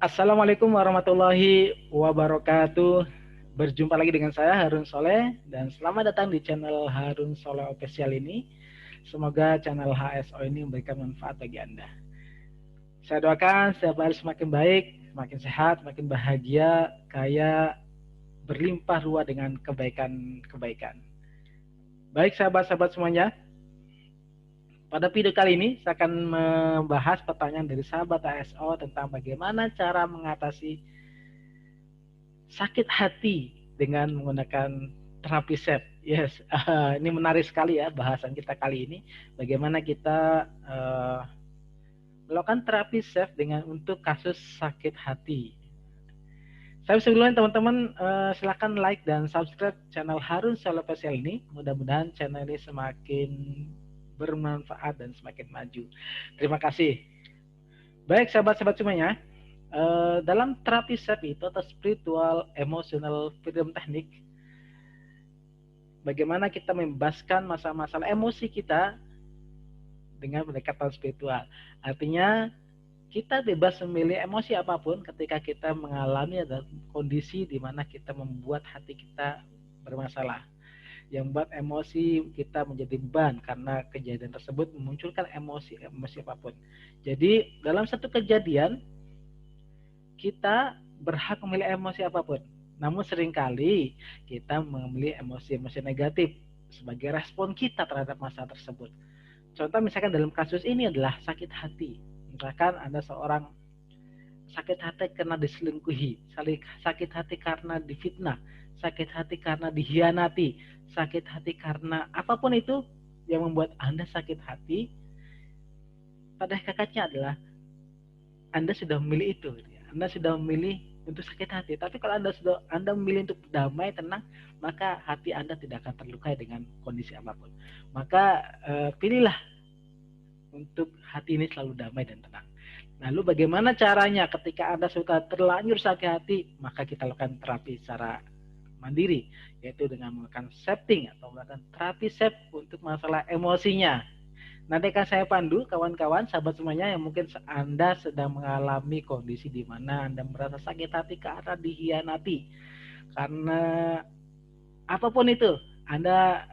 Assalamualaikum warahmatullahi wabarakatuh. Berjumpa lagi dengan saya Harun Soleh dan selamat datang di channel Harun Soleh Official ini. Semoga channel HSO ini memberikan manfaat bagi Anda. Saya doakan setiap hari semakin baik, semakin sehat, semakin bahagia, kaya, berlimpah ruah dengan kebaikan-kebaikan. Baik sahabat-sahabat semuanya, pada video kali ini saya akan membahas pertanyaan dari sahabat HSO tentang bagaimana cara mengatasi sakit hati dengan menggunakan terapi SEP. Yes, ini menarik sekali ya bahasan kita kali ini. Bagaimana kita melakukan terapi SEP dengan untuk kasus sakit hati. Saya sebelumnya teman-teman silakan like dan subscribe channel Harun Soleh Official ini. Mudah-mudahan channel ini semakin bermanfaat dan semakin maju. Terima kasih. Baik sahabat-sahabat semuanya, dalam terapi SEP itu atau spiritual emotional freedom technique, bagaimana kita membebaskan masalah-masalah emosi kita dengan pendekatan spiritual. Artinya kita bebas memilih emosi apapun ketika kita mengalami ada kondisi di mana kita membuat hati kita bermasalah, yang membuat emosi kita menjadi beban karena kejadian tersebut memunculkan emosi apapun. Jadi dalam satu kejadian kita berhak memilih emosi apapun. Namun seringkali kita memilih emosi-emosi negatif sebagai respon kita terhadap masalah tersebut. Contoh misalkan dalam kasus ini adalah sakit hati. Misalkan Anda seorang sakit hati karena diselingkuhi, sakit hati karena difitnah, sakit hati karena dihianati, sakit hati karena apapun itu yang membuat Anda sakit hati, pada hakikatnya adalah Anda sudah memilih itu. Anda sudah memilih untuk sakit hati. Tapi kalau Anda memilih untuk damai, tenang, maka hati Anda tidak akan terlukai dengan kondisi apapun. Maka pilihlah untuk hati ini selalu damai dan tenang. Lalu bagaimana caranya ketika Anda sudah terlanjur sakit hati, maka kita lakukan terapi secara mandiri, yaitu dengan melakukan setting atau melakukan terapi SEP untuk masalah emosinya. Nanti akan saya pandu kawan-kawan, sahabat semuanya yang mungkin Anda sedang mengalami kondisi di mana Anda merasa sakit hati karena dihianati. Karena apapun itu, Anda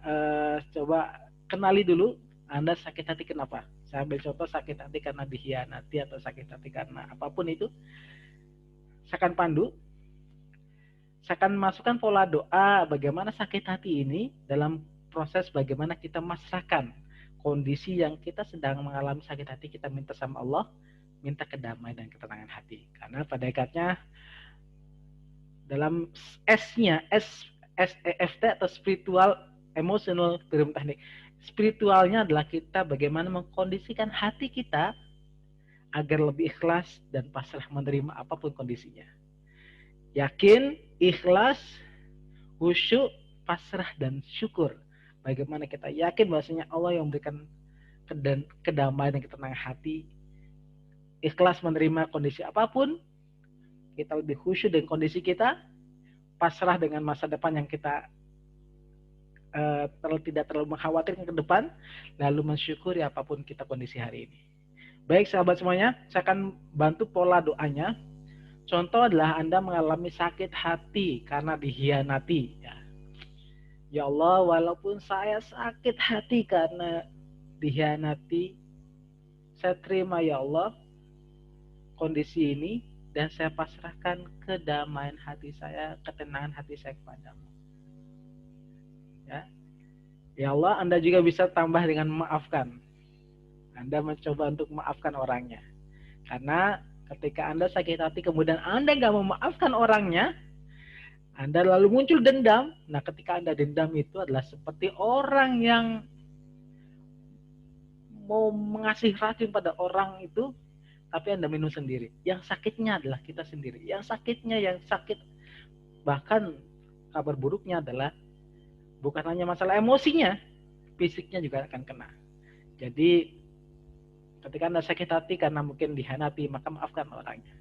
coba kenali dulu Anda sakit hati kenapa. Saya ambil contoh sakit hati karena dihianati atau sakit hati karena apapun itu. Saya akan pandu, saya akan masukkan pola doa bagaimana sakit hati ini dalam proses bagaimana kita masrahkan kondisi yang kita sedang mengalami sakit hati, kita minta sama Allah, minta kedamaian dan ketenangan hati. Karena pada hakikatnya dalam S-nya, SEFT atau spiritual emotional freedom technique, spiritualnya adalah kita bagaimana mengkondisikan hati kita agar lebih ikhlas dan pasrah menerima apapun kondisinya. Yakin, ikhlas, khusyuk, pasrah dan syukur. Bagaimana kita yakin bahwasanya Allah yang memberikan kedamaian dan ketenangan hati, ikhlas menerima kondisi apapun, kita lebih khusyuk dengan kondisi kita, pasrah dengan masa depan yang kita tidak terlalu mengkhawatirkan ke depan, lalu mensyukuri apapun kita kondisi hari ini. Baik sahabat semuanya, saya akan bantu pola doanya. Contoh adalah Anda mengalami sakit hati karena dihianati. Ya Allah, walaupun saya sakit hati karena dihianati, saya terima ya Allah kondisi ini dan saya pasrahkan kedamaian hati saya, ketenangan hati saya kepadamu. Ya Allah, Anda juga bisa tambah dengan memaafkan. Anda mencoba untuk memaafkan orangnya. Karena ketika Anda sakit hati kemudian Anda nggak memaafkan orangnya, Anda lalu muncul dendam. Nah, ketika Anda dendam itu adalah seperti orang yang mau mengasih racun pada orang itu, tapi Anda minum sendiri. Yang sakitnya adalah kita sendiri. Yang sakit, bahkan kabar buruknya adalah bukan hanya masalah emosinya, fisiknya juga akan kena. Jadi ketika Anda sakit hati karena mungkin dihianati, maka maafkan orangnya.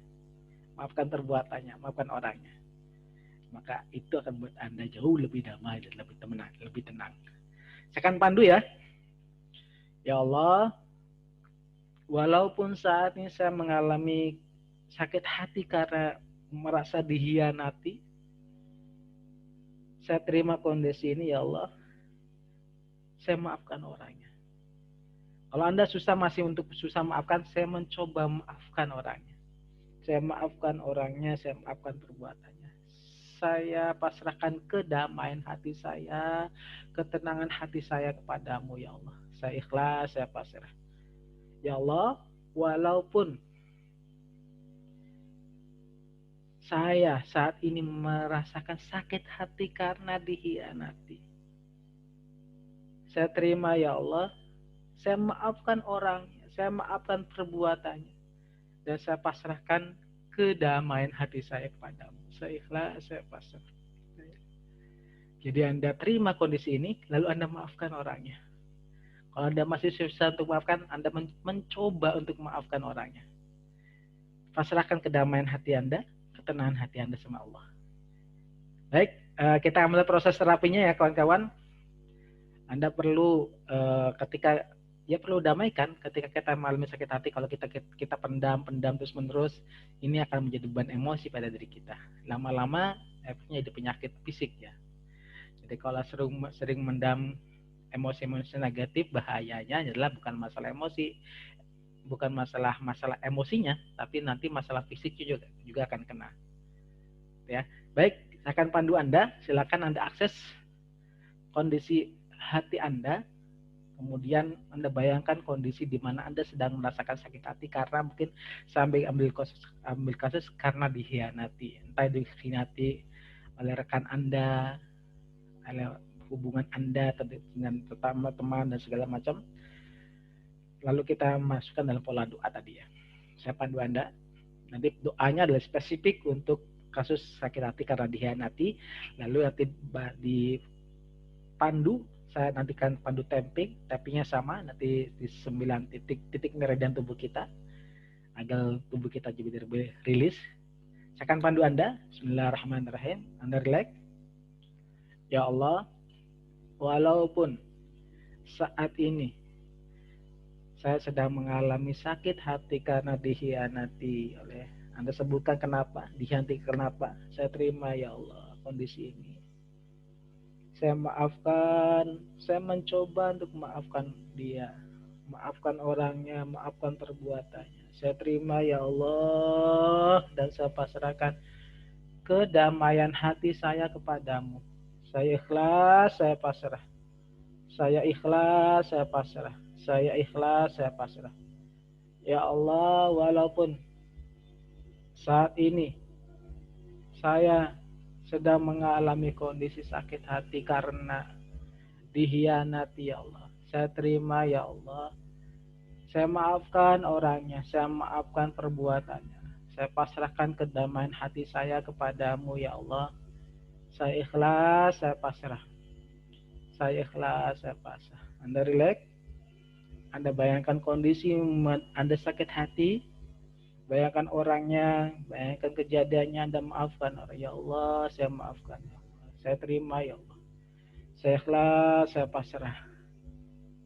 Maafkan perbuatannya, maafkan orangnya. Maka itu akan membuat Anda jauh lebih damai dan lebih tenang. Saya akan pandu ya. Ya Allah, walaupun saat ini saya mengalami sakit hati karena merasa dihianati. Saya terima kondisi ini ya Allah. Saya maafkan orangnya. Kalau Anda masih untuk susah maafkan, saya mencoba maafkan orangnya. Saya maafkan orangnya, saya maafkan perbuatannya. Saya pasrahkan kedamaian hati saya, ketenangan hati saya kepadamu ya Allah. Saya ikhlas, saya pasrah. Ya Allah, walaupun saya saat ini merasakan sakit hati karena dikhianati, saya terima ya Allah. Saya maafkan orangnya, saya maafkan perbuatannya, dan saya pasrahkan kedamaian hati saya kepadamu. Saya ikhlas, saya pasrah. Jadi Anda terima kondisi ini, lalu Anda maafkan orangnya. Kalau Anda masih susah untuk maafkan, Anda mencoba untuk maafkan orangnya. Pasrahkan kedamaian hati Anda, ketenangan hati Anda sama Allah. Baik, kita ambil proses terapinya ya kawan-kawan. Anda perlu ketika perlu damaikan ketika kita mengalami sakit hati. Kalau kita pendam terus menerus, ini akan menjadi beban emosi pada diri kita. Lama-lama efeknya jadi penyakit fisik ya. Jadi kalau sering mendam emosi-emosi negatif, bahayanya adalah bukan masalah emosi, bukan masalah emosinya, tapi nanti masalah fisik juga akan kena. Ya, baik, saya akan pandu Anda. Silakan Anda akses kondisi hati Anda. Kemudian Anda bayangkan kondisi di mana Anda sedang merasakan sakit hati karena mungkin sampai ambil kasus karena dikhianati. Entah dikhianati oleh rekan Anda, oleh hubungan Anda dengan teman dan segala macam. Lalu kita masukkan dalam pola doa tadi ya. Saya pandu Anda. Nanti doanya adalah spesifik untuk kasus sakit hati karena dikhianati. Lalu nanti dipandu, saya nantikan pandu tappingnya sama, nanti di 9 titik meridian tubuh kita, agar tubuh kita jadi rilis. Saya akan pandu Anda. Bismillahirrahmanirrahim. Anda relax. Ya Allah, walaupun saat ini saya sedang mengalami sakit hati karena dikhianati oleh Anda, sebutkan kenapa, dikhianati kenapa. Saya terima ya Allah kondisi ini. Saya maafkan, saya mencoba untuk maafkan dia, maafkan orangnya, maafkan perbuatannya. Saya terima ya Allah, dan saya pasrahkan kedamaian hati saya kepadamu. Saya ikhlas, saya pasrah. Saya ikhlas, saya pasrah. Saya ikhlas, saya pasrah. Ya Allah, walaupun saat ini saya sedang mengalami kondisi sakit hati karena dikhianati ya Allah, saya terima ya Allah. Saya maafkan orangnya, saya maafkan perbuatannya. Saya pasrahkan kedamaian hati saya kepadamu ya Allah. Saya ikhlas, saya pasrah. Saya ikhlas, saya pasrah. Anda relax. Anda bayangkan kondisi Anda sakit hati. Bayangkan orangnya, bayangkan kejadiannya, Anda maafkan orang. Ya Allah, saya maafkan. Ya Allah. Saya terima ya Allah. Saya ikhlas, saya pasrah.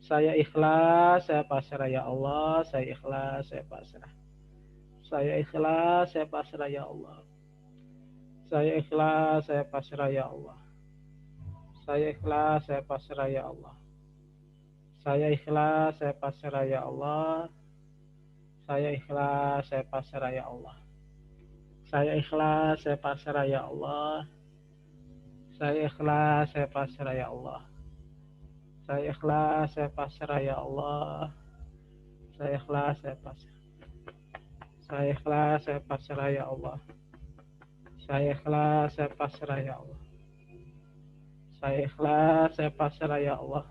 Saya ikhlas, saya pasrah ya Allah. Saya ikhlas, saya pasrah. Saya ikhlas, saya pasrah ya Allah. Saya ikhlas, saya pasrah ya Allah. Saya ikhlas, saya pasrah ya Allah. Saya ikhlas, saya pasrah ya Allah. Saya ikhlas, saya pasrah ya Allah. Saya ikhlas, saya pasrah ya Allah. Saya ikhlas, saya pasrah ya Allah. Saya ikhlas, saya pasrah ya Allah. Saya ikhlas, saya pasrah. Saya ikhlas, saya pasrah ya Allah. Saya ikhlas, saya pasrah ya Allah. Saya ikhlas, saya pasrah ya Allah.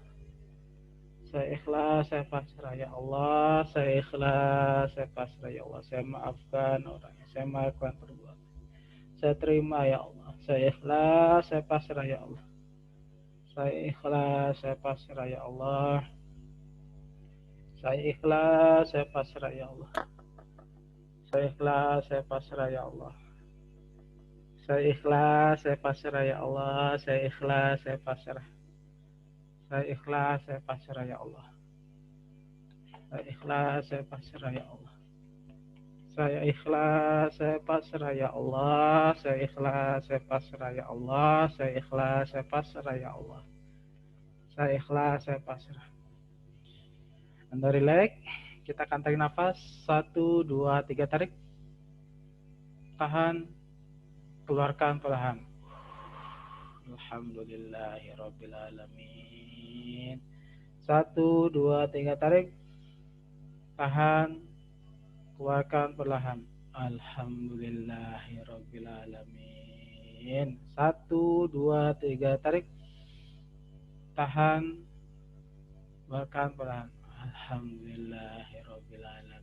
Saya ikhlas, saya pasrah ya Allah. Saya ikhlas, saya pasrah ya Allah. Saya maafkan orangnya, saya maafkan perbuatan. Saya terima ya Allah. Saya ikhlas, saya pasrah ya Allah. Saya ikhlas, saya pasrah ya Allah. Saya ikhlas, saya pasrah ya Allah. Saya ikhlas, saya pasrah ya Allah. Saya ikhlas, saya pasrah ya Allah. Saya ikhlas, saya pasrah. Saya ikhlas, saya pasrah ya Allah. Saya ikhlas, saya pasrah ya Allah. Saya ikhlas, saya pasrah ya Allah. Saya ikhlas, saya pasrah ya Allah. Saya ikhlas, saya pasrah ya Allah. Saya ikhlas, saya pasrah. Anda relax. Kita akan tarik nafas. 1, 2, 3 tarik. Tahan. Keluarkan perlahan. Alhamdulillahirabbil alamin. 1, 2, 3 tarik. Tahan. Keluarkan perlahan. Alhamdulillahirabbil alamin. 1, 2, 3 tarik. Tahan. Keluarkan perlahan. Alhamdulillahirabbil alamin.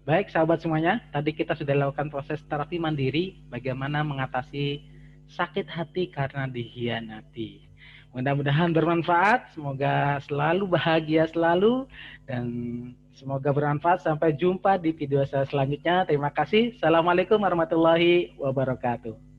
Baik sahabat semuanya, tadi kita sudah lakukan proses terapi mandiri bagaimana mengatasi sakit hati karena dikhianati. Mudah-mudahan bermanfaat, semoga selalu bahagia selalu dan semoga bermanfaat. Sampai jumpa di video saya selanjutnya. Terima kasih. Assalamualaikum warahmatullahi wabarakatuh.